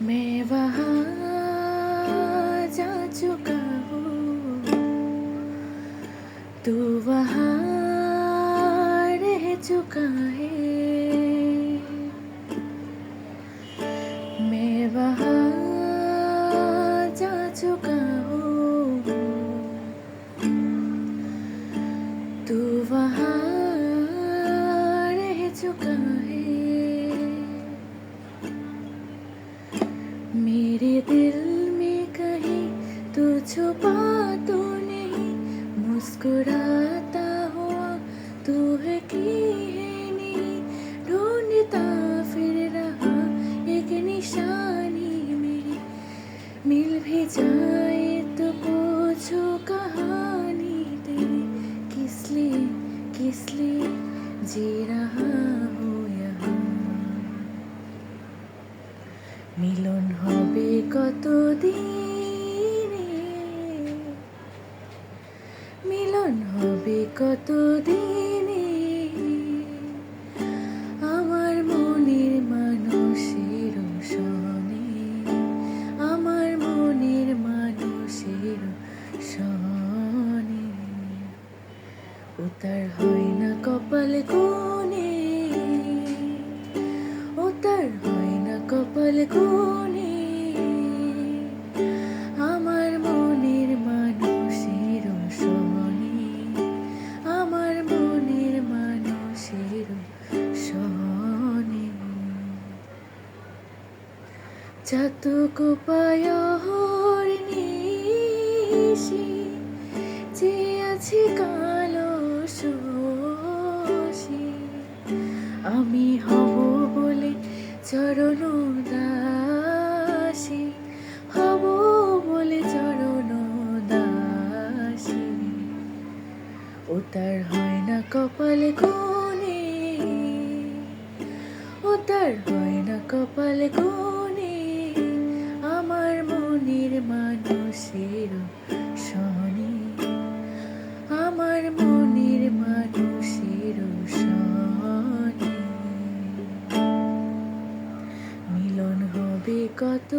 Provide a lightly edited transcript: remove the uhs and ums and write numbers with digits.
मैं वहाँ जा चुका हूँ, तू वहाँ रह चुका है। मैं वहाँ जा चुका हूँ, तू वहाँ रह चुका है। मेरे दिल में कहीं तू छुपा तो नहीं, मुस्कुराता हुआ तू है कि है नहीं, ढूंढता फिर रहा एक निशानी मेरी, मिल भी जाए तो पूछो कहानी तेरी, किस लिए जी रहा हूँ यहाँ। মিলন হবে কত দিনে, মিলন হবে কত দিনে, আমার মনের মানুষের সনে, আমার মনের মানুষের সনে। উতার হয় না কপাল কোণে, উতার হয় না কপাল কোণে, আমার মনের মানুষের সনে, আমার মনের মানুষের সনে। চাতক পায়র নিশি যে আছে কালো শোষী, আমি হব বলে চরণ দাসী, হব বলে চরণ দাসী। উতার হয় না কপাল কোণে, উতার হয় না কপাল কোণে, আমার মনের মানুষের সনে, আমার মনের মানুষের সনে। মিলন হবে কত